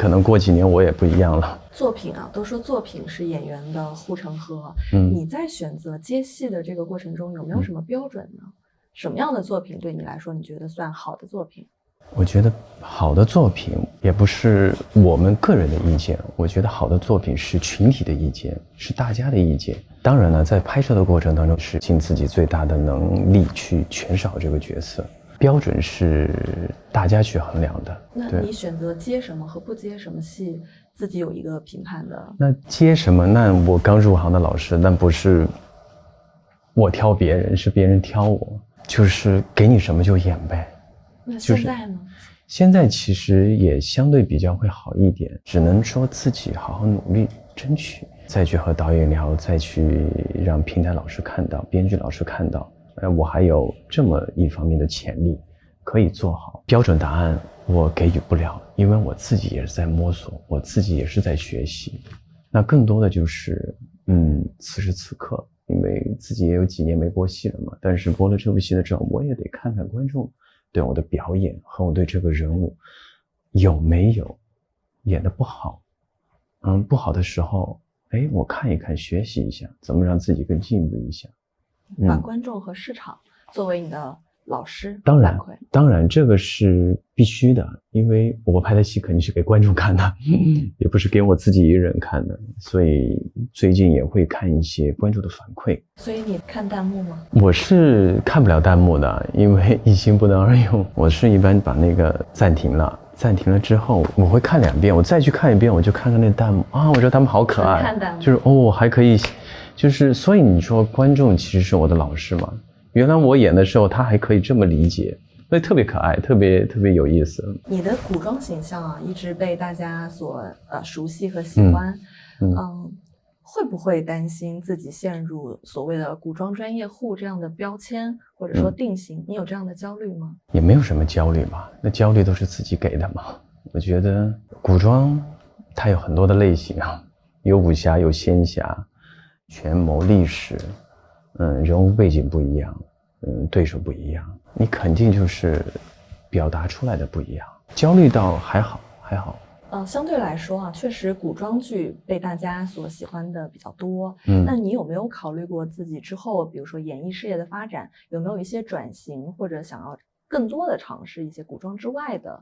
可能过几年我也不一样了。作品啊，都说作品是演员的护城河。你在选择接戏的这个过程中，有没有什么标准呢？什么样的作品对你来说，你觉得算好的作品？我觉得好的作品也不是我们个人的意见，我觉得好的作品是群体的意见，是大家的意见。当然了，在拍摄的过程当中，是尽自己最大的能力去诠释好这个角色。标准是大家去衡量的。那你选择接什么和不接什么戏，自己有一个评判的。那接什么？那我刚入行的老师，那不是我挑别人，是别人挑我，就是给你什么就演呗。那现在呢？现在其实也相对比较会好一点，只能说自己好好努力争取，再去和导演聊，再去让平台老师看到，编剧老师看到。我还有这么一方面的潜力可以做好。标准答案我给予不了，因为我自己也是在摸索，我自己也是在学习。那更多的就是此时此刻，因为自己也有几年没播戏了嘛，但是播了这部戏了之后，我也得看看观众对我的表演和我对这个人物有没有演得不好。不好的时候，我看一看，学习一下，怎么让自己更进步一下。把观众和市场作为你的老师，当然这个是必须的，因为我拍的戏肯定是给观众看的，也不是给我自己一个人看的，所以最近也会看一些观众的反馈。所以你看弹幕吗？我是看不了弹幕的，因为一心不能二用。我是一般把那个暂停了之后，我会看2遍，我再去看一遍，我就看看那弹幕啊，我觉得他们好可爱，就是还可以。就是所以你说观众其实是我的老师嘛，原来我演的时候他还可以这么理解，所以特别可爱，特别有意思。你的古装形象啊，一直被大家所熟悉和喜欢。会不会担心自己陷入所谓的古装专业户这样的标签或者说定型？你有这样的焦虑吗？也没有什么焦虑吧，那焦虑都是自己给的嘛。我觉得古装它有很多的类型啊，有武侠，有仙侠，权谋历史，人物背景不一样，对手不一样，你肯定就是表达出来的不一样。焦虑倒还好。相对来说啊，确实古装剧被大家所喜欢的比较多。那你有没有考虑过自己之后，比如说演艺事业的发展，有没有一些转型，或者想要更多的尝试一些古装之外的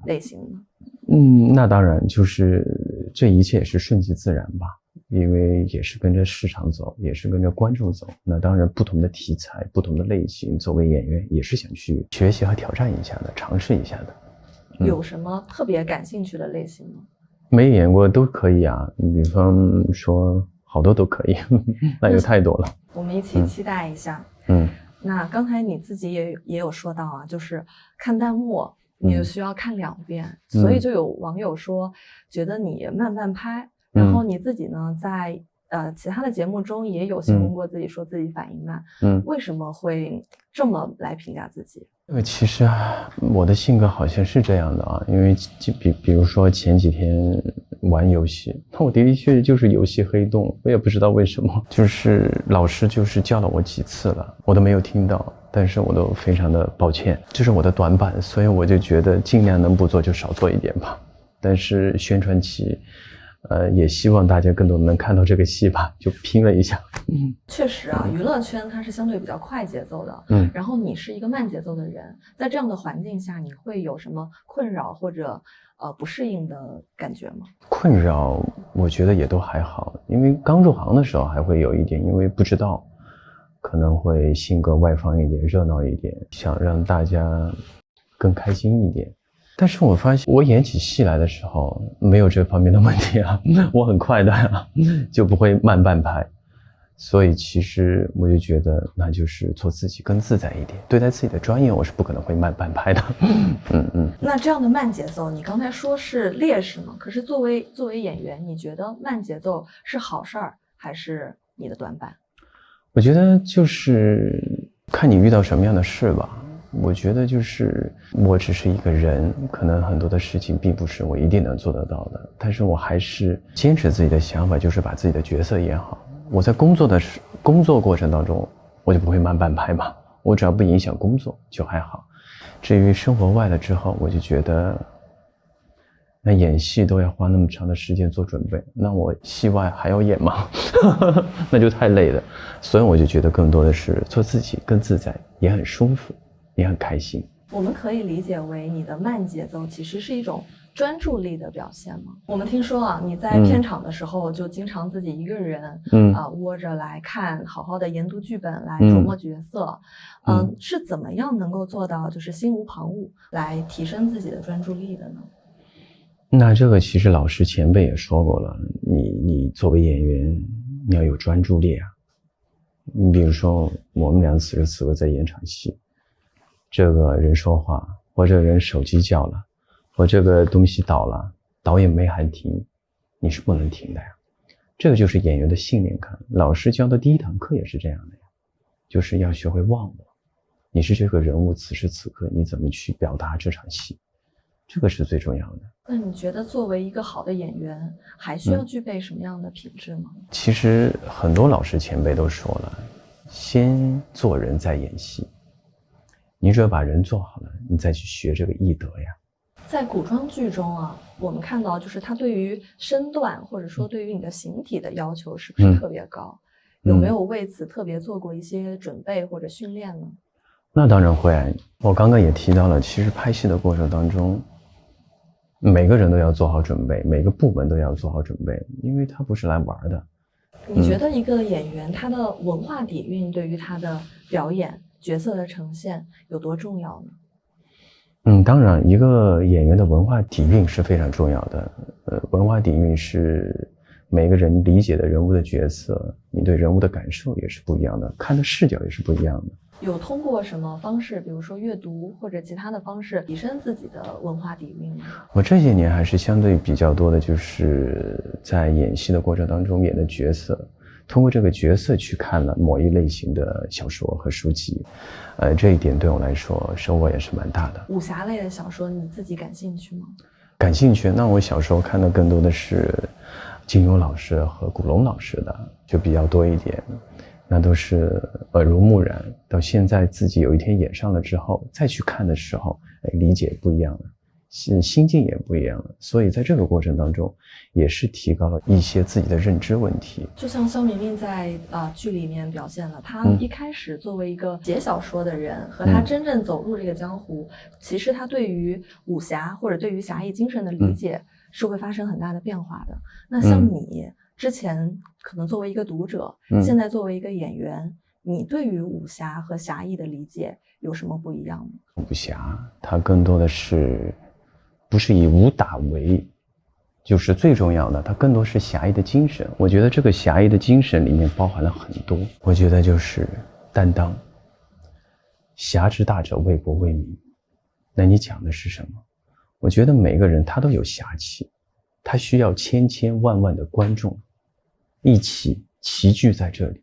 类型呢？那当然，就是这一切也是顺其自然吧。因为也是跟着市场走，也是跟着观众走。那当然，不同的题材、不同的类型，作为演员也是想去学习和挑战一下的，尝试一下的。有什么特别感兴趣的类型吗？没演过都可以啊，比方说好多都可以，那有太多了。我们一起期待一下。那刚才你自己也有说到啊，就是看弹幕，你就需要看2遍，所以就有网友说，觉得你慢拍。然后你自己呢，在其他的节目中也有形容过自己，说自己反应慢。为什么会这么来评价自己？其实我的性格好像是这样的啊，因为比如说前几天玩游戏，那我的确就是游戏黑洞，我也不知道为什么，就是老师就是叫了我几次了，我都没有听到，但是我都非常的抱歉，这是我的短板，所以我就觉得尽量能不做就少做一点吧。但是宣传期。也希望大家更多能看到这个戏吧，就拼了一下。确实啊，娱乐圈它是相对比较快节奏的，然后你是一个慢节奏的人，在这样的环境下，你会有什么困扰或者不适应的感觉吗？困扰我觉得也都还好，因为刚入行的时候还会有一点，因为不知道，可能会性格外放一点，热闹一点，想让大家更开心一点。但是我发现我演起戏来的时候没有这方面的问题啊，我很快的就不会慢半拍，所以其实我就觉得那就是做自己更自在一点，对待自己的专业我是不可能会慢半拍的。那这样的慢节奏你刚才说是劣势吗？可是作为演员，你觉得慢节奏是好事儿还是你的短板？我觉得就是看你遇到什么样的事吧。我觉得就是我只是一个人，可能很多的事情并不是我一定能做得到的，但是我还是坚持自己的想法，就是把自己的角色演好。我在工作过程当中，我就不会慢半拍嘛，我只要不影响工作就还好。至于生活外了之后，我就觉得那演戏都要花那么长的时间做准备，那我戏外还要演吗？那就太累了。所以我就觉得更多的是做自己，更自在，也很舒服，也很开心。我们可以理解为你的慢节奏其实是一种专注力的表现吗？我们听说啊，你在片场的时候就经常自己一个人，窝着来看，好好的研读剧本，来琢磨角色，是怎么样能够做到就是心无旁骛，来提升自己的专注力的呢？那这个其实老师前辈也说过了，你作为演员，你要有专注力啊。你比如说，我们俩此时此刻在演场戏，这个人说话，或这个人手机叫了，或这个东西倒了，导演没喊停，你是不能停的呀。这个就是演员的信念感。老师教的第一堂课也是这样的呀，就是要学会忘我。你是这个人物，此时此刻你怎么去表达这场戏，这个是最重要的。那你觉得作为一个好的演员，还需要具备什么样的品质吗？其实很多老师前辈都说了，先做人再演戏。你只有把人做好了，你再去学这个艺德呀。在古装剧中啊，我们看到就是他对于身段或者说对于你的形体的要求是不是特别高？有没有为此特别做过一些准备或者训练呢？那当然会啊，我刚刚也提到了，其实拍戏的过程当中，每个人都要做好准备，每个部门都要做好准备，因为他不是来玩的。你觉得一个演员他的文化底蕴对于他的表演角色的呈现有多重要呢？当然，一个演员的文化底蕴是非常重要的。文化底蕴是每个人理解的人物的角色，你对人物的感受也是不一样的，看的视角也是不一样的。有通过什么方式，比如说阅读或者其他的方式，提升自己的文化底蕴吗？我这些年还是相对比较多的，就是在演戏的过程当中演的角色，通过这个角色去看了某一类型的小说和书籍，这一点对我来说收获也是蛮大的。武侠类的小说你自己感兴趣吗？感兴趣。那我小时候看的更多的是金庸老师和古龙老师的，就比较多一点。那都是耳濡目染，到现在自己有一天演上了之后，再去看的时候，理解不一样了，心境也不一样了。所以在这个过程当中，也是提高了一些自己的认知问题。就像肖明明在剧里面表现了，他一开始作为一个写小说的人，和他真正走入这个江湖，其实他对于武侠或者对于侠义精神的理解是会发生很大的变化的。那像你之前可能作为一个读者，现在作为一个演员，你对于武侠和侠义的理解有什么不一样吗？武侠它更多的是不是以武打为就是最重要的，它更多是侠义的精神。我觉得这个侠义的精神里面包含了很多，我觉得就是担当。侠之大者，为国为民。那你讲的是什么？我觉得每个人他都有侠气，他需要千千万万的观众一起齐聚在这里，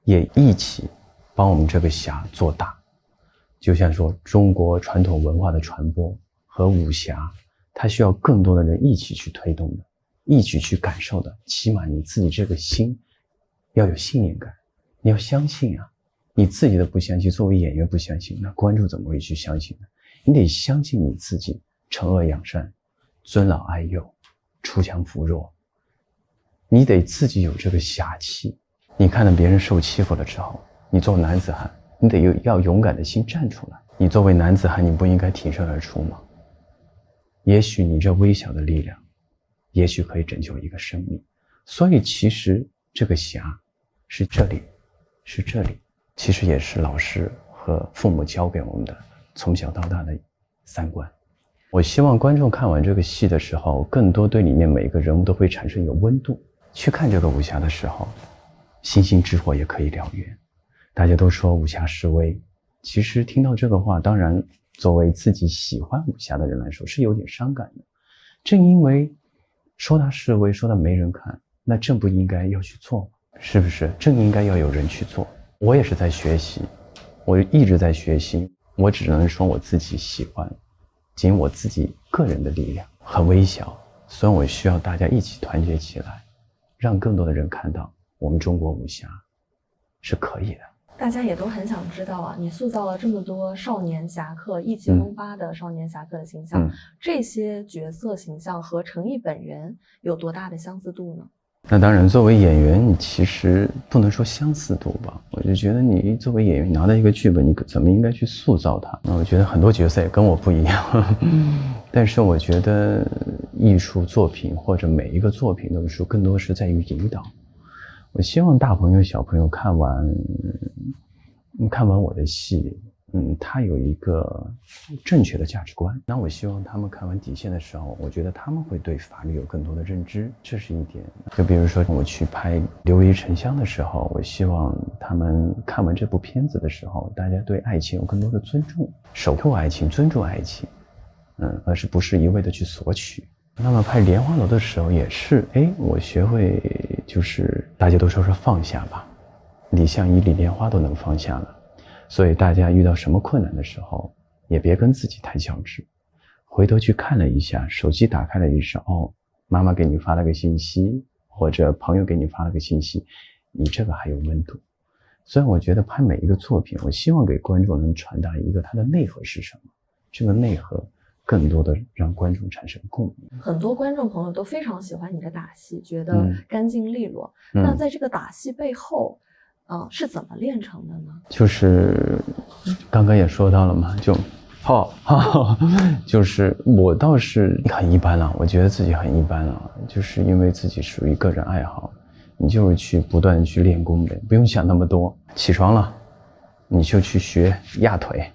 也一起帮我们这个侠做大。就像说中国传统文化的传播和武侠，它需要更多的人一起去推动的，一起去感受的。起码你自己这个心要有信念感，你要相信啊。你自己都不相信，作为演员不相信，那观众怎么会去相信呢？你得相信你自己，惩恶扬善，尊老爱幼，锄强扶弱。你得自己有这个侠气。你看到别人受欺负了之后，你做男子汉，你得要勇敢的心站出来。你作为男子汉，你不应该挺身而出吗？也许你这微小的力量，也许可以拯救一个生命。所以其实这个侠是这里，是这里，其实也是老师和父母教给我们的从小到大的三观。我希望观众看完这个戏的时候，更多对里面每个人物都会产生有温度。去看这个武侠的时候，星星之火也可以燎原。大家都说武侠示威，其实听到这个话，当然作为自己喜欢武侠的人来说是有点伤感的。正因为说它示威，说它没人看，那正不应该要去做，是不是？正应该要有人去做。我也是在学习，我一直在学习，我只能说我自己喜欢，仅我自己个人的力量很微小，所以我需要大家一起团结起来，让更多的人看到我们中国武侠是可以的。大家也都很想知道啊，你塑造了这么多少年侠客、意气风发的少年侠客的形象，这些角色形象和程毅本人有多大的相似度呢？那当然，作为演员，你其实不能说相似度吧。我就觉得你作为演员拿到一个剧本，你怎么应该去塑造它？那我觉得很多角色也跟我不一样，但是我觉得艺术作品或者每一个作品都是更多是在于引导。我希望大朋友小朋友看完我的戏，他有一个正确的价值观。那我希望他们看完底线的时候，我觉得他们会对法律有更多的认知，这是一点。就比如说我去拍《琉璃沉香》的时候，我希望他们看完这部片子的时候，大家对爱情有更多的尊重，守护爱情，尊重爱情，而是不是一味的去索取。那么拍《莲花楼》的时候也是，我学会就是大家都说放下吧，李相一、李莲花都能放下了。所以大家遇到什么困难的时候，也别跟自己太较真，回头去看了一下，手机打开了一下，妈妈给你发了个信息，或者朋友给你发了个信息，你这个还有温度。所以我觉得拍每一个作品，我希望给观众能传达一个它的内核是什么，这个内核更多的让观众产生共鸣。很多观众朋友都非常喜欢你的打戏，觉得干净利落。那在这个打戏背后，是怎么练成的呢？就是刚刚也说到了嘛，就是我倒是很一般了，我觉得自己很一般了，就是因为自己属于个人爱好，你就是去不断去练功呗，不用想那么多。起床了，你就去学压腿、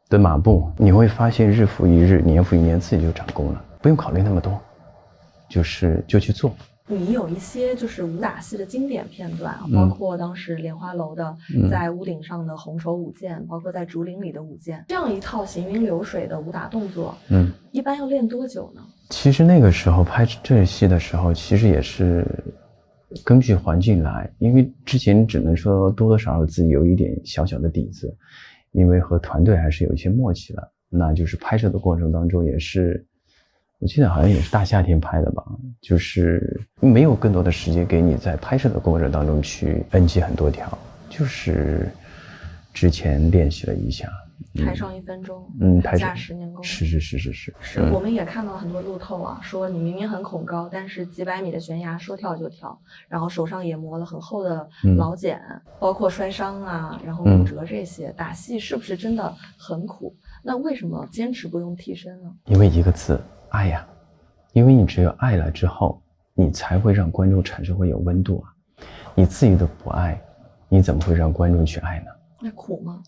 蹲马步，你会发现日复一日、年复一年，自己就长功了，不用考虑那么多，就去做。你有一些就是武打戏的经典片段啊，包括当时莲花楼的在屋顶上的红手舞剑，包括在竹林里的舞剑，这样一套行云流水的武打动作，一般要练多久呢？其实那个时候拍这戏的时候，其实也是根据环境来，因为之前只能说多多少少自己有一点小小的底子，因为和团队还是有一些默契了，那就是拍摄的过程当中也是。我记得好像也是大夏天拍的吧，就是没有更多的时间给你在拍摄的过程当中去 NG 很多条，就是之前练习了一下，台上1分钟，台下10年功。是。我们也看到了很多路透啊，说你明明很恐高，但是几百米的悬崖说跳就跳，然后手上也磨了很厚的老茧，包括摔伤啊，然后骨折这些，打戏是不是真的很苦？那为什么坚持不用替身呢？因为一个字。爱呀，因为你只有爱了之后，你才会让观众产生会有温度啊。你自己都不爱，你怎么会让观众去爱呢？那苦吗？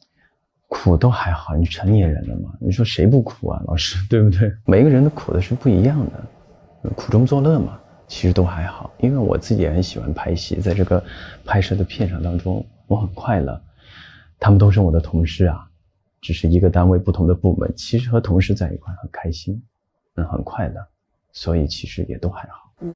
苦都还好，你成年人了嘛，你说谁不苦啊，老师，对不对？每个人的苦的是不一样的，苦中作乐嘛，其实都还好。因为我自己也很喜欢拍戏，在这个拍摄的片场当中，我很快乐。他们都是我的同事啊，只是一个单位不同的部门，其实和同事在一块很开心。很快乐，所以其实也都还好。